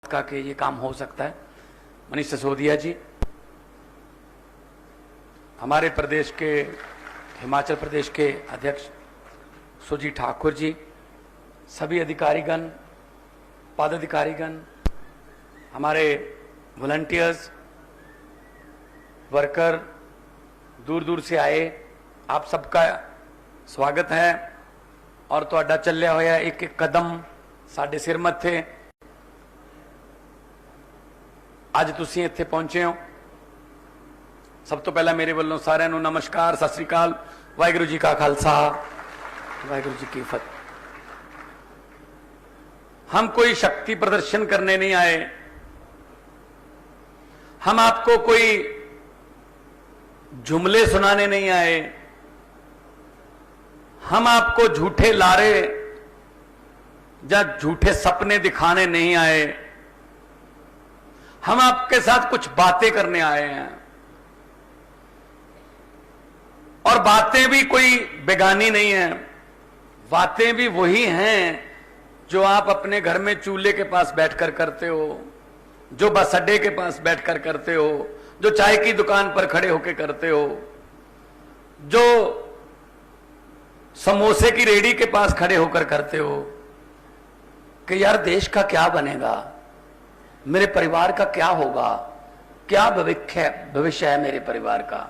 का कि ये काम हो सकता है। मनीष सिसोदिया जी, हमारे प्रदेश के हिमाचल प्रदेश के अध्यक्ष सुजी ठाकुर जी, सभी अधिकारीगण, पदाधिकारीगण, हमारे वॉलंटियर्स, वर्कर, दूर दूर से आए, आप सबका स्वागत है। और तुहाडा ਚੱਲਿਆ ਹੋਇਆ एक एक कदम साडे सिर मत्थे ਅੱਜ ਤੁਸੀਂ ਇੱਥੇ ਪਹੁੰਚੇ ਹੋ। ਸਭ ਤੋਂ ਪਹਿਲਾਂ ਮੇਰੇ ਵੱਲੋਂ ਸਾਰਿਆਂ ਨੂੰ ਨਮਸਕਾਰ, ਸਤਿ ਸ੍ਰੀ ਅਕਾਲ, ਵਾਹਿਗੁਰੂ ਜੀ ਕਾ ਖਾਲਸਾ, वाहिगुरु जी की फतेह। हम कोई शक्ति प्रदर्शन करने नहीं आए, हम आपको कोई जुमले सुनाने नहीं आए, हम आपको झूठे लारे या झूठे सपने दिखाने नहीं आए, हम आपके साथ कुछ बातें करने आए हैं। और बातें भी कोई बेगानी नहीं है, बातें भी वही हैं जो आप अपने घर में चूल्हे के पास बैठकर करते हो, जो बस अड्डे के पास बैठकर करते हो, जो चाय की दुकान पर खड़े होकर करते हो, जो समोसे की रेडी के पास खड़े होकर करते हो कि यार देश का क्या बनेगा, मेरे परिवार का क्या होगा, क्या भविष्य है मेरे परिवार का।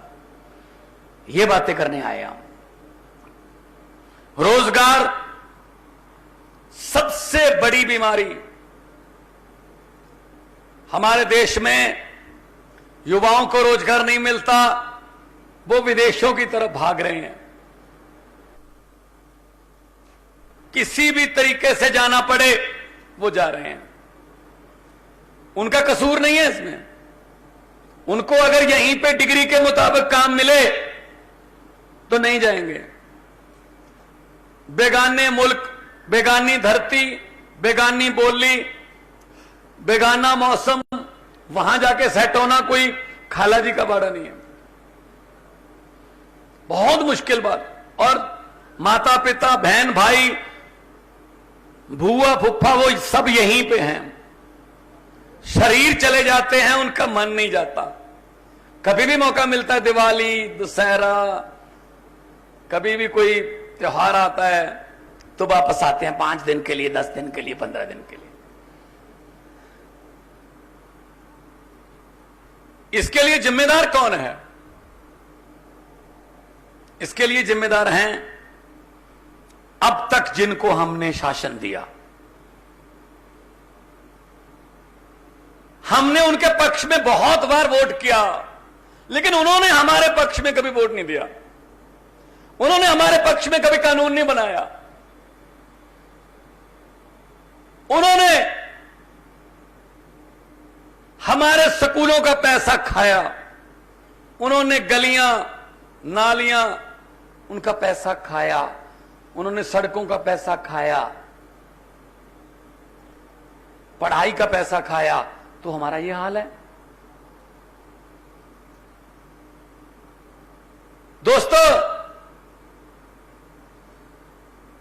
ये बातें करने आए हम। रोजगार सबसे बड़ी बीमारी हमारे देश में, युवाओं को रोजगार नहीं मिलता, वो विदेशों की तरफ भाग रहे हैं। किसी भी तरीके से जाना पड़े वो जा रहे हैं, उनका कसूर नहीं है इसमें। उनको अगर यहीं पे डिग्री के मुताबिक काम मिले तो नहीं जाएंगे। बेगाने मुल्क, बेगानी धरती, बेगानी बोली, बेगाना मौसम, वहां जाके सेट होना कोई खाला जी का बाड़ा नहीं है, बहुत मुश्किल बात। और माता पिता, बहन भाई, भूआ फुफ्फा, वो सब यहीं पे हैं। शरीर चले जाते हैं, उनका मन नहीं जाता। कभी भी मौका मिलता है, दिवाली, दशहरा, कभी भी कोई त्योहार आता है तो वापस आते हैं 5 दिन के लिए, 10 दिन के लिए, 15 दिन के लिए। इसके लिए जिम्मेदार कौन है? इसके लिए जिम्मेदार हैं अब तक जिनको हमने शासन दिया। हमने उनके पक्ष में बहुत बार वोट किया, लेकिन उन्होंने हमारे पक्ष में कभी वोट नहीं दिया, उन्होंने हमारे पक्ष में कभी कानून नहीं बनाया, उन्होंने हमारे स्कूलों का पैसा खाया, उन्होंने गलियां नालियां उनका पैसा खाया, उन्होंने सड़कों का पैसा खाया, पढ़ाई का पैसा खाया। तो हमारा यह हाल है। दोस्तों,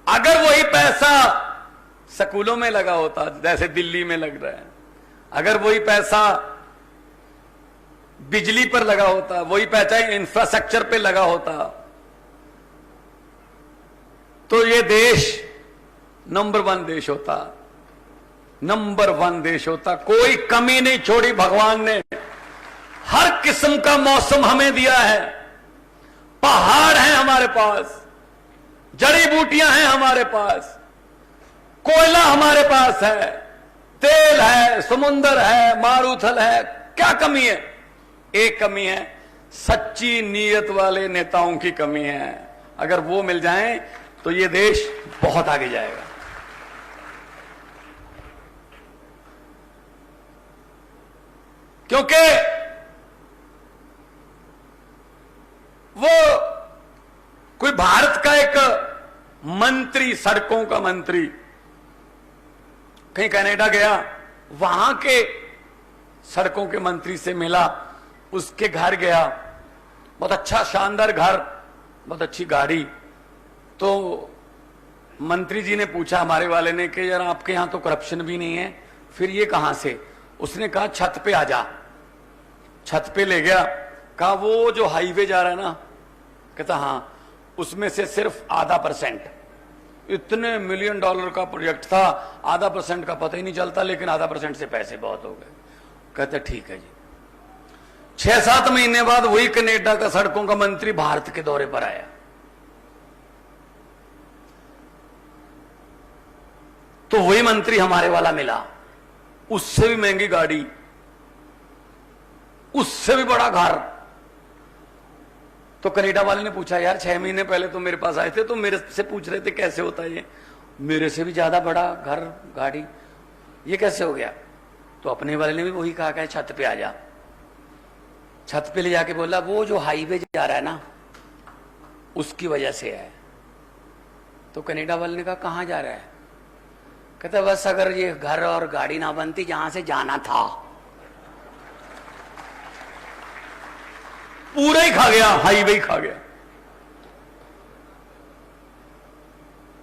अगर वही पैसा स्कूलों में लगा होता जैसे दिल्ली में लग रहा है, अगर वही पैसा बिजली पर लगा होता, वही पैसा इंफ्रास्ट्रक्चर पे लगा होता, तो ये देश नंबर 1 देश होता, नंबर 1 देश होता। कोई कमी नहीं छोड़ी भगवान ने, हर किस्म का मौसम हमें दिया है। पहाड़ हैं हमारे पास, जड़ी बूटियां हैं हमारे पास, कोयला हमारे पास है, तेल है, समुंदर है, मारूथल है। क्या कमी है? एक कमी है, सच्ची नीयत वाले नेताओं की कमी है। अगर वो मिल जाएं तो ये देश बहुत आगे जाएगा। क्योंकि वो कोई भारत का एक मंत्री, सड़कों का मंत्री कहीं कनाडा गया, वहां के सड़कों के मंत्री से मिला, उसके घर गया, बहुत अच्छा शानदार घर, बहुत अच्छी गाड़ी। तो मंत्री जी ने पूछा हमारे वाले ने कि यार आपके यहां तो करप्शन भी नहीं है, फिर ये कहां से? उसने कहा छत पे आ जा। छत पे ले गया, कहा वो जो हाईवे जा रहा है ना, कहता हाँ, उसमें से सिर्फ %.5। इतने $1 मिलियन का प्रोजेक्ट था, %.5 का पता ही नहीं चलता, लेकिन %.5 से पैसे बहुत हो गए। कहते ठीक है जी। 6-7 महीने बाद वही कनाडा का सड़कों का मंत्री भारत के दौरे पर आया। तो वही मंत्री हमारे वाला मिला, उससे भी महंगी गाड़ी, उससे भी बड़ा घर। तो कनाडा वाले ने पूछा, यार 6 महीने पहले तो मेरे पास आए थे, तो मेरे से पूछ रहे थे कैसे होता है ये, मेरे से भी ज्यादा बड़ा घर गाड़ी, ये कैसे हो गया? तो अपने वाले ने भी वही कहा कि छत पे आ जा। छत पे ले जाके बोला, वो जो हाईवे जा रहा है ना, उसकी वजह से है। तो कनाडा वाले ने कहा कहां जा रहा है? कहता बस अगर ये घर और गाड़ी ना बनती जहां से जाना था, पूरा ही खा गया, हाईवे ही खा गया।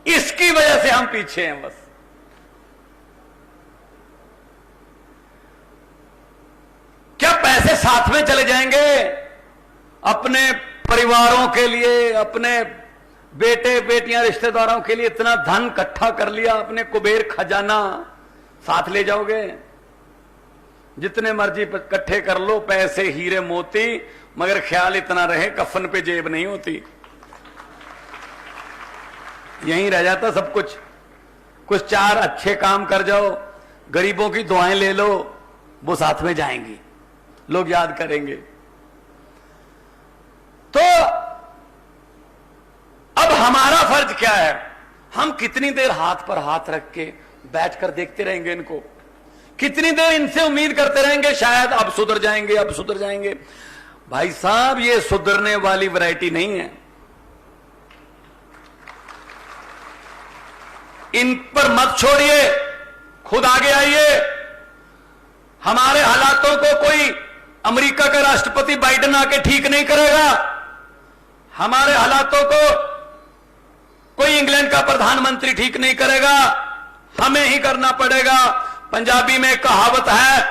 इसकी वजह से हम पीछे हैं बस। क्या पैसे साथ में चले जाएंगे? अपने परिवारों के लिए, अपने बेटे बेटियां रिश्तेदारों के लिए इतना धन इकट्ठा कर लिया, अपने कुबेर खजाना साथ ले जाओगे? जितने मर्जी इकट्ठे कर लो पैसे, हीरे मोती, मगर ख्याल इतना रहे कफन पे जेब नहीं होती, यहीं रह जाता सब कुछ। कुछ 4 अच्छे काम कर जाओ, गरीबों की दुआएं ले लो, वो साथ में जाएंगी, लोग याद करेंगे। तो अब हमारा फर्ज क्या है? हम कितनी देर हाथ पर हाथ रख के बैठकर देखते रहेंगे इनको? कितनी देर इनसे उम्मीद करते रहेंगे शायद अब सुधर जाएंगे, अब सुधर जाएंगे? भाई साहब, ये सुधरने वाली वैरायटी नहीं है। इन पर मत छोड़िए, खुद आगे आइए। हमारे हालातों को कोई अमेरिका का राष्ट्रपति बाइडेन आके ठीक नहीं करेगा। हमारे हालातों को कोई इंग्लैंड का प्रधानमंत्री ठीक नहीं करेगा, हमें ही करना पड़ेगा। पंजाबी में कहावत है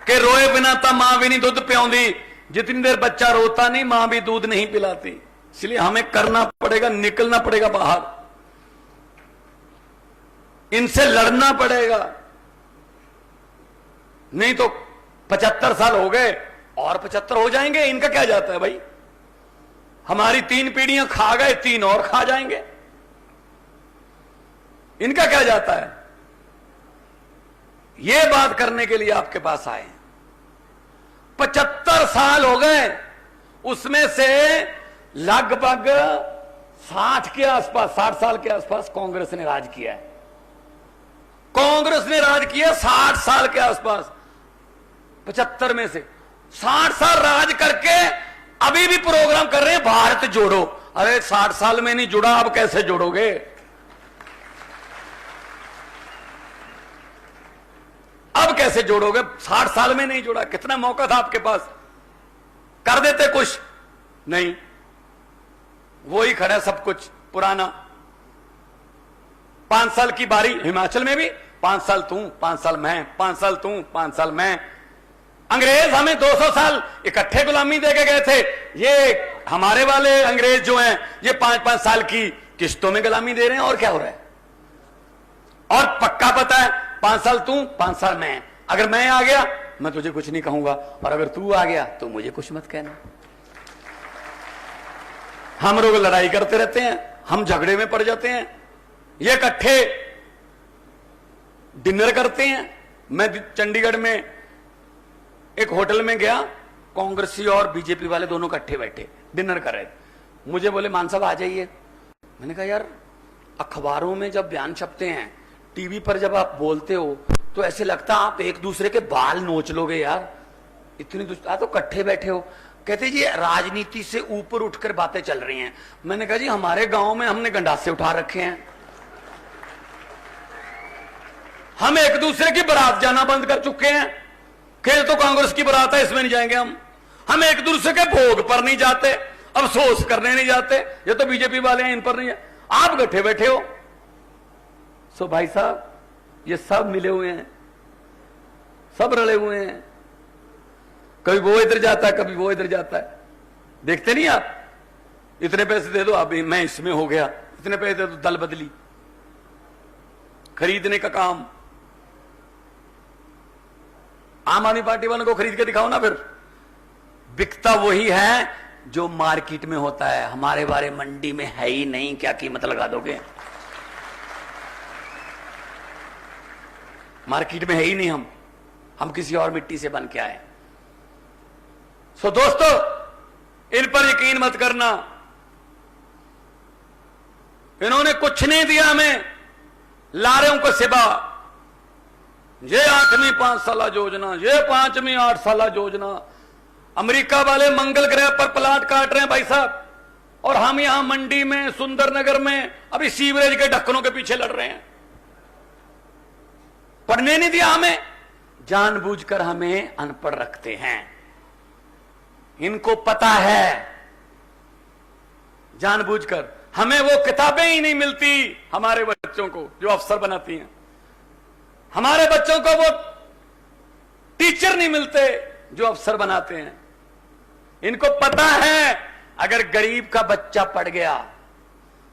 कि रोए बिना तो मां भी नहीं दूध पिलाती। जितनी देर बच्चा रोता नहीं, मां भी दूध नहीं पिलाती। इसलिए हमें करना पड़ेगा, निकलना पड़ेगा बाहर, इनसे लड़ना पड़ेगा। नहीं तो 75 साल हो गए और 75 हो जाएंगे, इनका क्या जाता है भाई? हमारी 3 पीढ़ियां खा गए, 3 और खा जाएंगे, इनका क्या जाता है? यह बात करने के लिए आपके पास आए। 75 साल हो गए, उसमें से लगभग 60 के आसपास, 60 साल के आसपास कांग्रेस ने राज किया है। कांग्रेस ने राज किया 60 साल के आसपास। 75 में से 60 साल राज करके अभी भी प्रोग्राम कर रहे हैं भारत जोड़ो। अरे 60 साल में नहीं जुड़ा, अब कैसे जोड़ोगे? अब कैसे जोड़ोगे? 60 साल में नहीं जुड़ा। कितना मौका था आपके पास, कर देते कुछ नहीं, वही खड़ा सब कुछ पुराना। 5 साल की बारी हिमाचल में भी, 5 साल तू, 5 साल मैं, 5 साल तू, 5 साल मैं। अंग्रेज हमें 200 साल इकट्ठे गुलामी देके गए थे, ये हमारे वाले अंग्रेज जो हैं ये 5-5 साल की किस्तों में गुलामी दे रहे हैं। और क्या हो रहा है? और पक्का पता है, 5 साल तू, 5 साल मैं। अगर मैं आ गया मैं तुझे कुछ नहीं कहूंगा, और अगर तू आ गया तो मुझे कुछ मत कहना। हम लोग लड़ाई करते रहते हैं, हम झगड़े में पड़ जाते हैं, ये इकट्ठे डिनर करते हैं। मैं चंडीगढ़ में एक होटल में गया, कांग्रेसी और बीजेपी वाले दोनों इकट्ठे बैठे डिनर कर रहे थे। मुझे बोले मान साहब आ जाइए। मैंने कहा यार, अखबारों में जब बयान छपते हैं, टीवी पर जब आप बोलते हो, तो ऐसे लगता आप एक दूसरे के बाल नोच लोगे यार, इतनी तो इकट्ठे बैठे हो। कहते जी राजनीति से ऊपर उठकर बातें चल रही हैं। मैंने कहा जी हमारे गांव में हमने गंडासे उठा रखे हैं, हम एक दूसरे की बारात जाना बंद कर चुके हैं। खेल तो कांग्रेस की बारात है, इसमें नहीं जाएंगे हम एक दूसरे के भोग पर नहीं जाते, अफसोस करने नहीं जाते। ये तो बीजेपी वाले हैं, इन पर नहीं है। आप इकट्ठे बैठे हो। सो भाई साहब, ये सब मिले हुए हैं, सब रले हुए हैं, कभी वो इधर जाता है कभी वो इधर जाता है। देखते नहीं आप, इतने पैसे दे दो अभी मैं इसमें हो गया, इतने पैसे दे दो दल बदली, खरीदने का काम। आम आदमी पार्टी वालों को खरीद के दिखाओ ना, फिर बिकता वही है जो मार्केट में होता है। हमारे बारे मंडी में है ही नहीं, क्या कीमत लगा दोगे? मार्केट में है ही नहीं, हम किसी और मिट्टी से बन के आए। सो दोस्तों, इन पर यकीन मत करना, इन्होंने कुछ नहीं दिया हमें लारें को सिवा। ये 8वीं 5 साल योजना, ये 5वीं 8 साल योजना। अमेरिका वाले मंगल ग्रह पर प्लाट काट रहे हैं भाई साहब, और हम यहां मंडी में सुंदरनगर में अभी सीवरेज के ढक्कनों के पीछे लड़ रहे हैं। पढ़ने नहीं दिया हमें, जानबूझकर हमें अनपढ़ रखते हैं। इनको पता है, जानबूझकर हमें वो किताबें ही नहीं मिलती हमारे बच्चों को जो अफसर बनाती हैं। हमारे बच्चों को वो टीचर नहीं मिलते जो अफसर बनाते हैं। इनको पता है अगर गरीब का बच्चा पढ़ गया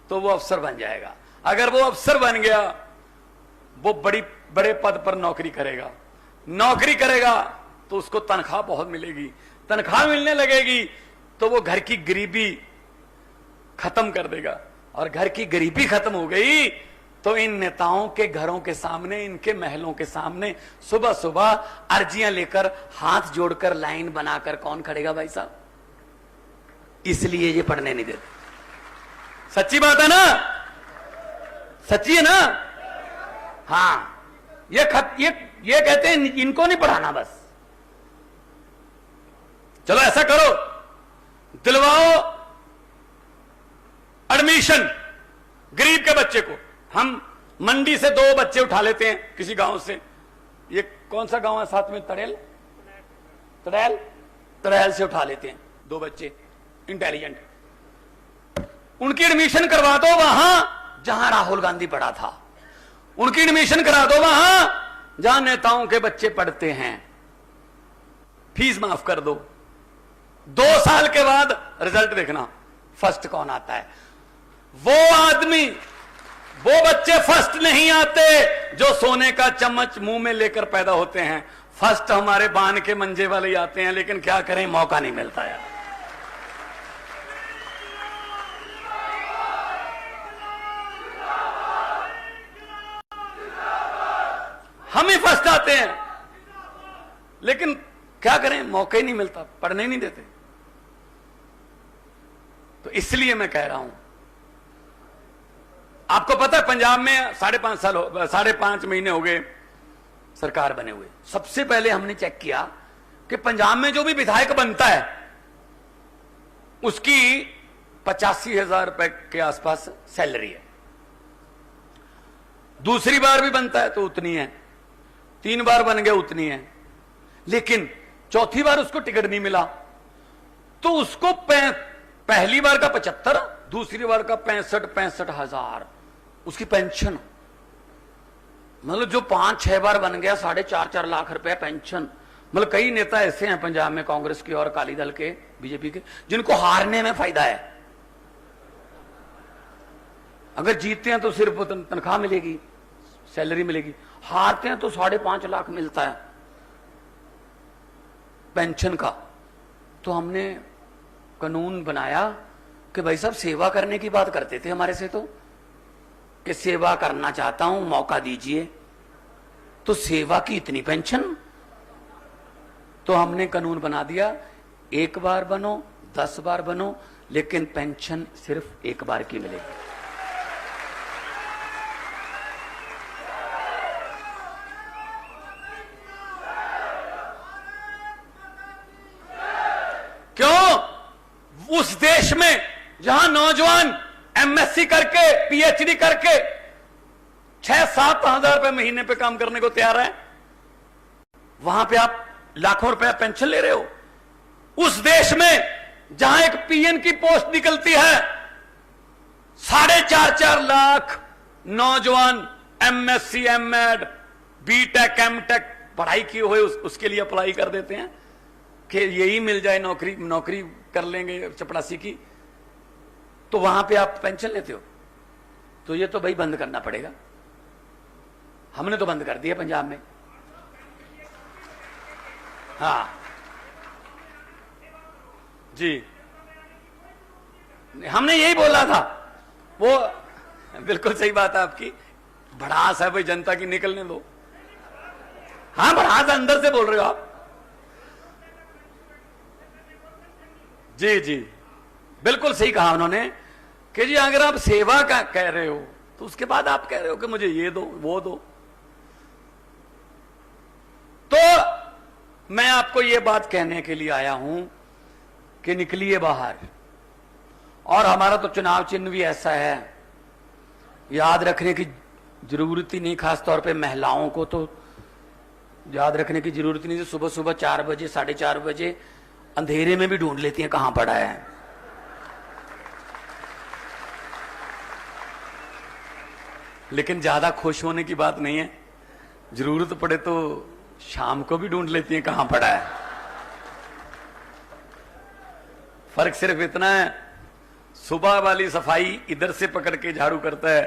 तो वो अफसर बन जाएगा। अगर वो अफसर बन गया, वो बड़े पद पर नौकरी करेगा तो उसको तनख्वाह बहुत मिलेगी। तनख्वाह मिलने लगेगी तो वो घर की गरीबी खत्म कर देगा, और घर की गरीबी खत्म हो गई तो इन नेताओं के घरों के सामने, इनके महलों के सामने सुबह सुबह अर्जियां लेकर, हाथ जोड़कर, लाइन बनाकर कौन खड़ेगा भाई साहब? इसलिए ये पढ़ने नहीं देते। सच्ची बात है ना? सच्ची है ना? हाँ, ये कहते हैं इनको नहीं पढ़ाना, बस चलो ऐसा करो, दिलवाओ एडमिशन गरीब के बच्चे को। हम मंडी से 2 बच्चे उठा लेते हैं किसी गांव से। ये कौन सा गांव है साथ में? तड़ैल से उठा लेते हैं 2 बच्चे इंटेलिजेंट, उनकी एडमिशन करवा दो वहां जहां राहुल गांधी पढ़ा था। उनकी एडमिशन करा दो वहां जहां नेताओं के बच्चे पढ़ते हैं। फीस माफ कर दो। 2 साल के बाद रिजल्ट देखना, फर्स्ट कौन आता है। वो आदमी, वो बच्चे फर्स्ट नहीं आते जो सोने का चम्मच मुंह में लेकर पैदा होते हैं। फर्स्ट हमारे बान के मंजे वाले ही आते हैं, लेकिन क्या करें, मौका नहीं मिलता यार। हम ही फर्स्ट आते हैं, लेकिन क्या करें, मौका ही नहीं मिलता, पढ़ने नहीं देते। तो इसलिए मैं कह रहा हूं, आपको पता है पंजाब में 5.5 महीने हो गए सरकार बने हुए। सबसे पहले हमने चेक किया कि पंजाब में जो भी विधायक बनता है उसकी 85,000 रुपए के आसपास सैलरी है। दूसरी बार भी बनता है तो उतनी है, 3 बार बन गया उतनी है, लेकिन चौथी बार उसको टिकट नहीं मिला तो उसको पहली बार का 75, दूसरी बार का 65 हजार उसकी पेंशन। मतलब जो 5-6 बार बन गया 4.5 लाख रुपए पेंशन। मतलब कई नेता ऐसे हैं पंजाब में, कांग्रेस के और अकाली दल के, बीजेपी के, जिनको हारने में फायदा है। अगर जीतते हैं तो सिर्फ तनख्वाह मिलेगी, सैलरी मिलेगी, हारते हैं तो 5.5 लाख मिलता है पेंशन का। तो हमने कानून बनाया कि भाई साहब सेवा करने की बात करते थे हमारे से, तो कि सेवा करना चाहता हूं, मौका दीजिए। तो सेवा की इतनी पेंशन, तो हमने कानून बना दिया, 1 बार बनो, 10 बार बनो, लेकिन पेंशन सिर्फ 1 बार की मिलेगी। क्यों? उस देश में जहां नौजवान एमएससी करके, पीएचडी करके 6-7 हजार रुपए महीने पे काम करने को तैयार है, वहां पे आप लाखों रुपए पेंशन ले रहे हो। उस देश में जहां एक पीएन की पोस्ट निकलती है, 4.5 लाख नौजवान एमएससी, एमएड, बीटेक, एमटेक पढ़ाई किए हुए उसके लिए अप्लाई कर देते हैं कि यही मिल जाए, नौकरी कर लेंगे चपरासी की, तो वहां पे आप पेंशन लेते हो। तो ये तो भाई बंद करना पड़ेगा। हमने तो बंद कर दिया पंजाब में। हाँ जी, हमने यही बोला था। वो बिल्कुल सही बात है आपकी, भड़ास है भाई जनता की, निकलने दो। हाँ भड़ास अंदर से बोल रहे हो आप। जी जी बिल्कुल सही कहा उन्होंने कि जी अगर आप सेवा का कह रहे हो तो उसके बाद आप कह रहे हो कि मुझे ये दो वो दो। तो मैं आपको ये बात कहने के लिए आया हूं कि निकलिए बाहर। और हमारा तो चुनाव चिन्ह भी ऐसा है, याद रखने की जरूरत ही नहीं, खासतौर पे महिलाओं को तो याद रखने की जरूरत नहीं। सुबह सुबह 4 बजे 4:30 बजे अंधेरे में भी ढूंढ लेती हैं कहां पड़ा है। लेकिन ज्यादा खुश होने की बात नहीं है, जरूरत पड़े तो शाम को भी ढूंढ लेती हैं कहां पड़ा है। फर्क सिर्फ इतना है, सुबह वाली सफाई इधर से पकड़ के झाड़ू करता है,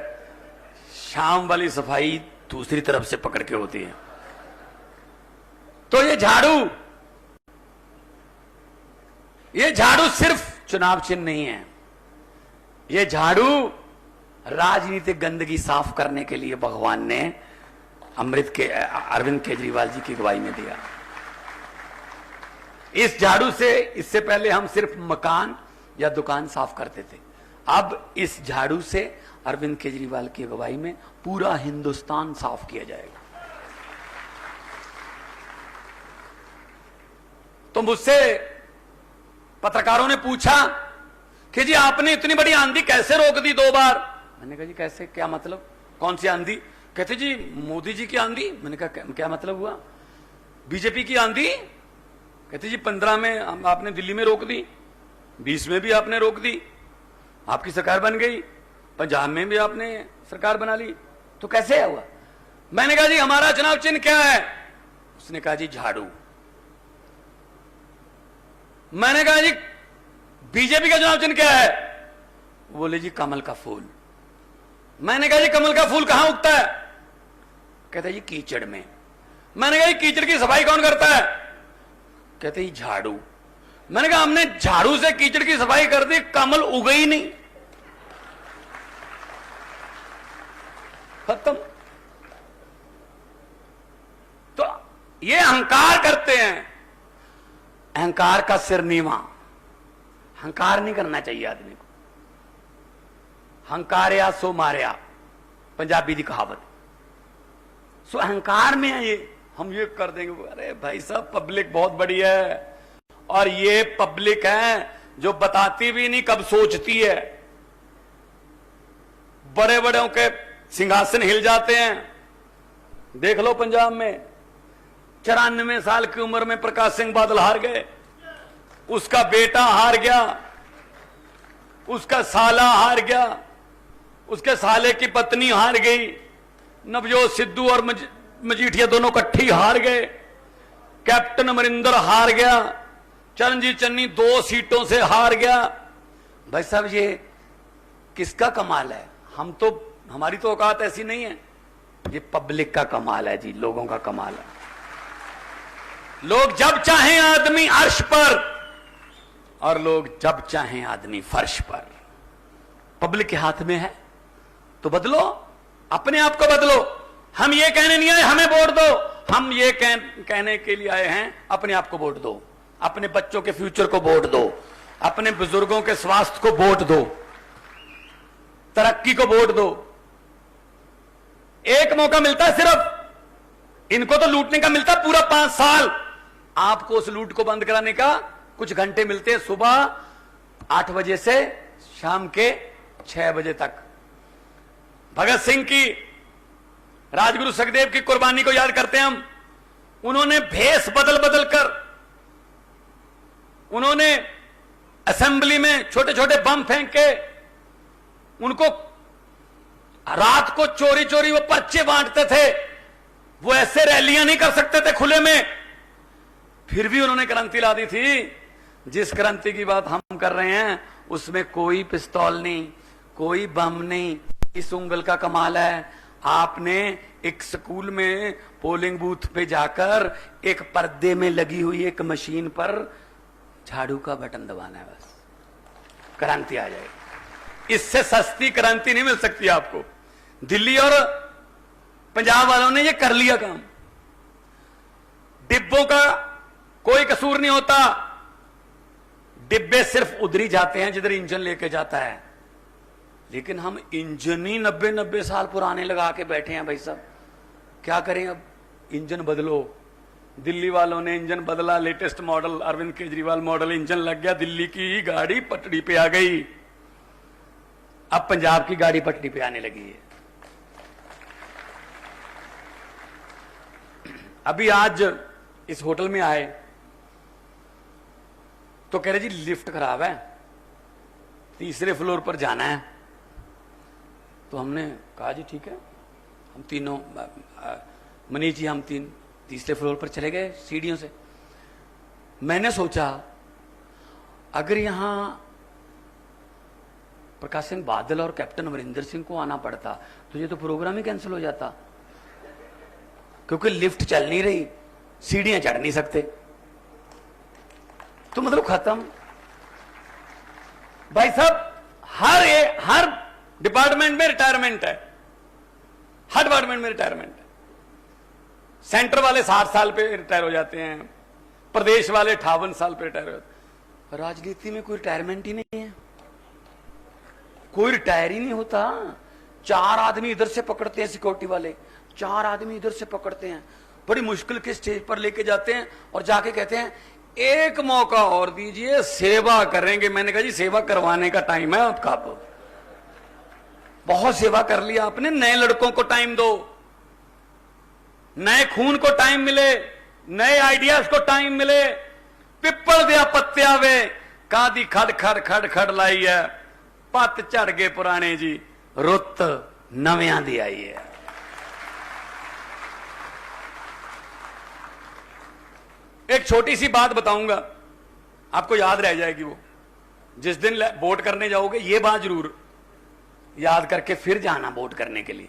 शाम वाली सफाई दूसरी तरफ से पकड़ के होती है। तो ये झाड़ू सिर्फ चुनाव चिन्ह नहीं है, ये झाड़ू राजनीतिक गंदगी साफ करने के लिए भगवान ने अरविंद केजरीवाल जी की अगुवाई में दिया। इस झाड़ू से, इससे पहले हम सिर्फ मकान या दुकान साफ करते थे, अब इस झाड़ू से अरविंद केजरीवाल की अगुवाई में पूरा हिंदुस्तान साफ किया जाएगा। तो मुझसे पत्रकारों ने पूछा कि जी आपने इतनी बड़ी आंधी कैसे रोक दी 2 बार। मैंने कहा जी कैसे, क्या मतलब, कौन सी आंधी? कहते जी मोदी जी की आंधी। मैंने कहा क्या मतलब हुआ? बीजेपी की आंधी। कहते जी 15 में आपने दिल्ली में रोक दी, 20 में भी आपने रोक दी, आपकी सरकार बन गई, पंजाब में भी आपने सरकार बना ली, तो कैसे हुआ? मैंने कहा जी हमारा चुनाव चिन्ह क्या है? उसने कहा जी झाड़ू। मैंने कहा जी बीजेपी का चुनाव चिन्ह क्या है? बोले जी कमल का फूल। मैंने कहा जी कमल का फूल कहां उगता है? कहता जी कीचड़ में। मैंने कहा जी कीचड़ की सफाई कौन करता है? कहते जी झाड़ू। मैंने कहा हमने झाड़ू से कीचड़ की सफाई कर दी, कमल उगे ही नहीं, खत्म। तो ये अहंकार करते हैं, अहंकार का सिर नीवा। अहंकार नहीं करना चाहिए आदमी को। हंकारिया सो मारिया, पंजाबी की कहावत। सो अहंकार में है ये, हम ये कर देंगे। अरे भाई साहब पब्लिक बहुत बड़ी है, और ये पब्लिक है जो बताती भी नहीं कब सोचती है। बड़े बड़ों के सिंहासन हिल जाते हैं। देख लो पंजाब में 94 साल की उम्र में प्रकाश सिंह बादल हार गए, उसका बेटा हार गया, उसका साला हार गया, उसके साले की पत्नी हार गई, नवजोत सिद्धू और मजीठिया दोनों इकट्ठी हार गए, कैप्टन अमरिंदर हार गया, चरणजीत चन्नी 2 सीटों से हार गया। भाई साहब ये किसका कमाल है? हम तो, हमारी तो औकात ऐसी नहीं है, ये पब्लिक का कमाल है जी, लोगों का कमाल है। लोग जब चाहें आदमी अर्श पर, और लोग जब चाहें आदमी फर्श पर। पब्लिक के हाथ में है, तो बदलो, अपने आप को बदलो। हम ये कहने नहीं आए हमें वोट दो, हम ये कहने के लिए आए हैं अपने आप को वोट दो, अपने बच्चों के फ्यूचर को वोट दो, अपने बुजुर्गों के स्वास्थ्य को वोट दो, तरक्की को वोट दो। एक मौका मिलता है सिर्फ, इनको तो लूटने का मिलता पूरा 5 साल। आपको उस लूट को बंद कराने का कुछ घंटे मिलते हैं, सुबह 8 बजे से शाम के 6 बजे तक। भगत सिंह की, राजगुरु सुखदेव की कुर्बानी को याद करते हैं हम। उन्होंने भेष बदल बदल कर, उन्होंने असेंबली में छोटे छोटे बम फेंक के, उनको रात को चोरी चोरी वो पर्चे बांटते थे, वो ऐसे रैलियां नहीं कर सकते थे खुले में, फिर भी उन्होंने क्रांति ला दी थी। जिस क्रांति की बात हम कर रहे हैं उसमें कोई पिस्तौल नहीं, कोई बम नहीं। इस उंगल का कमाल है, आपने एक स्कूल में पोलिंग बूथ पे जाकर एक पर्दे में लगी हुई एक मशीन पर झाड़ू का बटन दबाना है, बस क्रांति आ जाएगी। इससे सस्ती क्रांति नहीं मिल सकती आपको। दिल्ली और पंजाब वालों ने ये कर लिया काम। डिब्बों का कोई कसूर नहीं होता, डिब्बे सिर्फ उधर ही जाते हैं जिधर इंजन लेके जाता है, लेकिन हम इंजन ही 90 साल पुराने लगा के बैठे हैं। भाई साहब क्या करें, अब इंजन बदलो। दिल्ली वालों ने इंजन बदला, latest model Arvind Kejriwal model engine लग गया, दिल्ली की गाड़ी पटरी पे आ गई। अब पंजाब की गाड़ी पटरी पे आने लगी है। अभी आज इस होटल में आए तो कह रहे जी लिफ्ट खराब है, तीसरे फ्लोर पर जाना है। तो हमने कहा जी ठीक है, हम तीनों मनीष जी हम तीसरे फ्लोर पर चले गए सीढ़ियों से। मैंने सोचा अगर यहां प्रकाश सिंह बादल और कैप्टन अमरिंदर सिंह को आना पड़ता तो ये तो प्रोग्राम ही कैंसिल हो जाता, क्योंकि लिफ्ट चल नहीं रही, सीढ़ियां चढ़ नहीं सकते, तो मतलब खत्म। भाई साहब हर डिपार्टमेंट में रिटायरमेंट है, हर डिपार्टमेंट में रिटायरमेंट है। सेंटर वाले 60 साल पे रिटायर हो जाते हैं, प्रदेश वाले 58 साल पे रिटायर हो जाते हैं। राजनीति में कोई रिटायरमेंट ही नहीं है, कोई रिटायर ही नहीं होता। 4 आदमी इधर से पकड़ते हैं सिक्योरिटी वाले, 4 आदमी इधर से पकड़ते हैं, बड़ी मुश्किल के स्टेज पर लेके जाते हैं और जाके कहते हैं एक मौका और दीजिए, सेवा करेंगे। मैंने कहा जी सेवा करवाने का टाइम है आपका, आप बहुत सेवा कर लिया आपने, नए लड़कों को टाइम दो, नए खून को टाइम मिले, नए आइडियाज को टाइम मिले। पिप्पल दिया पत्तिया वे कादी खड़ खड़ खड़ खड़ लाई है, पत झड़ गए पुराने जी, रुत नव्या दी आई है। एक छोटी सी बात बताऊंगा, आपको याद रह जाएगी। वो जिस दिन वोट करने जाओगे ये बात जरूर याद करके फिर जाना वोट करने के लिए।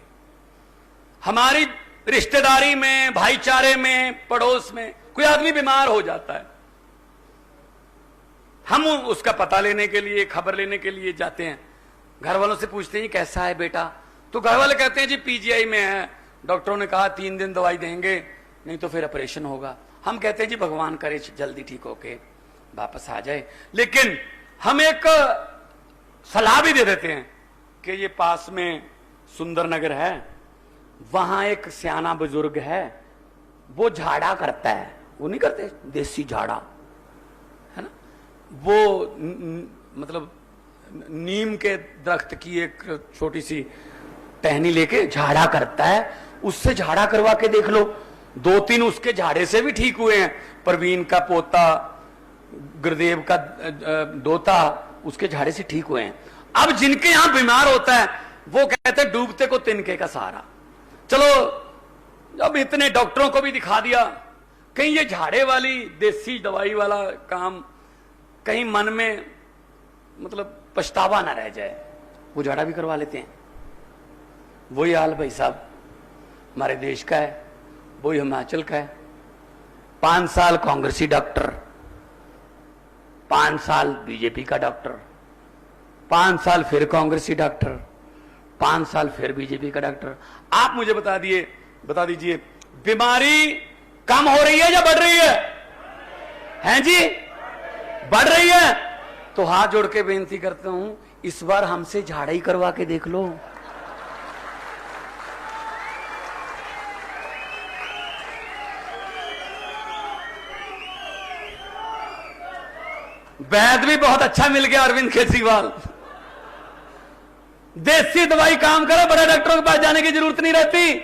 हमारी रिश्तेदारी में, भाईचारे में, पड़ोस में कोई आदमी बीमार हो जाता है, हम उसका पता लेने के लिए, खबर लेने के लिए जाते हैं। घर वालों से पूछते हैं कैसा है बेटा, तो घर वाले कहते हैं जी पीजीआई में है, डॉक्टरों ने कहा 3 दिन दवाई देंगे, नहीं तो फिर ऑपरेशन होगा। हम कहते हैं जी भगवान करे जल्दी ठीक होके वापस आ जाए। लेकिन हम एक सलाह भी दे देते हैं कि ये पास में सुंदर नगर है, वहां एक सियाना बुजुर्ग है, वो झाड़ा करता है, वो नहीं करते देसी झाड़ा, है ना, वो मतलब नीम के दरख्त की एक छोटी सी टहनी लेके झाड़ा करता है, उससे झाड़ा करवा के देख लो। 2-3 उसके झाड़े से भी ठीक हुए हैं। परवीन का पोता, गुरुदेव का दोता, उसके झाड़े से ठीक हुए हैं। अब जिनके यहां बीमार होता है वो कहते हैं डूबते को तिनके का सहारा। चलो अब इतने डॉक्टरों को भी दिखा दिया, कहीं ये झाड़े वाली देसी दवाई वाला काम कहीं मन में मतलब पछतावा ना रह जाए, वो झाड़ा भी करवा लेते हैं। वही हाल भाई साहब हमारे देश का है, वही हिमाचल का है। 5 साल कांग्रेसी डॉक्टर, 5 साल बीजेपी का डॉक्टर, 5 साल फिर कांग्रेसी डॉक्टर, 5 साल फिर बीजेपी का डॉक्टर। आप मुझे बता दीजिए बीमारी कम हो रही है या बढ़ रही है? हैं जी, बढ़ रही है। तो हाथ जोड़ के बेनती करता हूं, इस बार हमसे झाड़ा ही करवा के देख लो। वैद्य भी बहुत अच्छा मिल गया अरविंद केजरीवाल, देसी दवाई काम करे, बड़े डॉक्टरों के पास जाने की जरूरत नहीं रहती,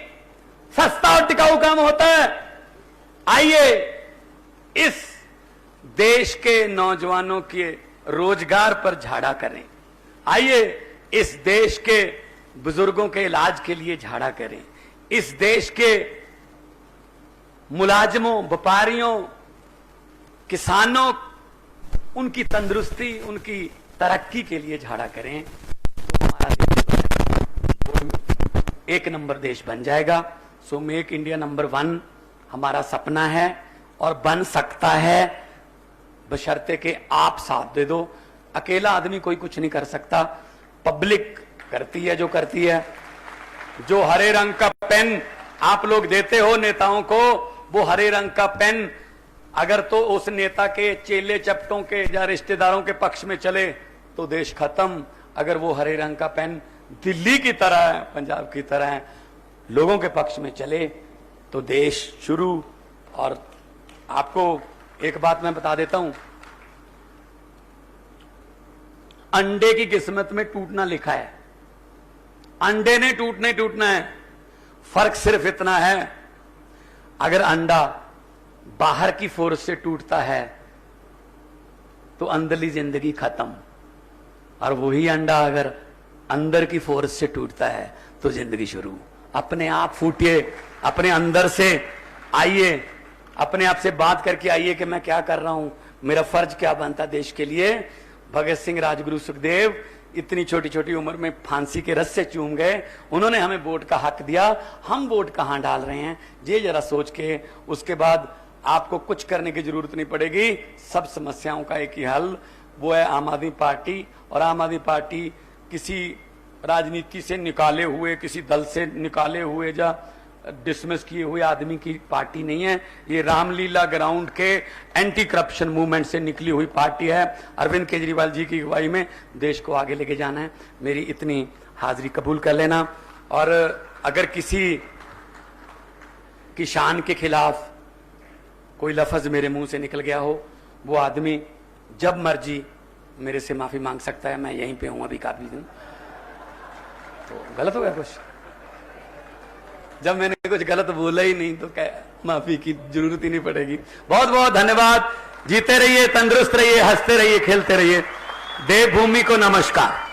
सस्ता और टिकाऊ काम होता है। आइए इस देश के नौजवानों के रोजगार पर झाड़ा करें, आइए इस देश के बुजुर्गों के इलाज के लिए झाड़ा करें, इस देश के मुलाजिमों, व्यापारियों, किसानों, उनकी तंदुरुस्ती, उनकी तरक्की के लिए झाड़ा करें तो हमारा देश एक नंबर देश बन जाएगा। सो मेक इंडिया नंबर 1 हमारा सपना है और बन सकता है, बशर्ते के आप साथ दे दो। अकेला आदमी कोई कुछ नहीं कर सकता, पब्लिक करती है जो करती है। जो हरे रंग का पेन आप लोग देते हो नेताओं को, वो हरे रंग का पेन अगर तो उस नेता के चेले चपटों के या रिश्तेदारों के पक्ष में चले तो देश खत्म। अगर वो हरे रंग का पेन दिल्ली की तरह है, पंजाब की तरह है, लोगों के पक्ष में चले तो देश शुरू। और आपको एक बात मैं बता देता हूं, अंडे की किस्मत में टूटना लिखा है, अंडे ने टूटना है। फर्क सिर्फ इतना है, अगर अंडा बाहर की फोर्स से टूटता है तो अंदरली जिंदगी खत्म, और वही अंडा अगर अंदर की फोर्स से टूटता है तो जिंदगी शुरू। अपने आप फूटिए, अपने अंदर से आइए, अपने आप से बात करके आइए कि मैं क्या कर रहा हूं, मेरा फर्ज क्या बनता देश के लिए। भगत सिंह, राजगुरु, सुखदेव इतनी छोटी छोटी उम्र में फांसी के रस्से चूम गए, उन्होंने हमें वोट का हक दिया, हम वोट कहां डाल रहे हैं ये जरा सोच के उसके बाद आपको कुछ करने की जरूरत नहीं पड़ेगी। सब समस्याओं का एक ही हल, वो है आम आदमी पार्टी। और आम आदमी पार्टी किसी राजनीति से निकाले हुए, किसी दल से निकाले हुए या डिसमिस किए हुए आदमी की पार्टी नहीं है। ये रामलीला ग्राउंड के एंटी करप्शन मूवमेंट से निकली हुई पार्टी है। अरविंद केजरीवाल जी की अगुवाई में देश को आगे लेके जाना है। मेरी इतनी हाजिरी कबूल कर लेना। और अगर किसी की शान के खिलाफ कोई लफ्ज मेरे मुंह से निकल गया हो, वो आदमी जब मर्जी मेरे से माफी मांग सकता है। मैं यहीं पे हूं अभी काफी दिन। तो गलत हो गया कुछ, जब मैंने कुछ गलत बोला ही नहीं तो क्या माफी की जरूरत ही नहीं पड़ेगी। बहुत बहुत धन्यवाद। जीते रहिए, तंदुरुस्त रहिए, हंसते रहिए, खेलते रहिए। देवभूमि को नमस्कार।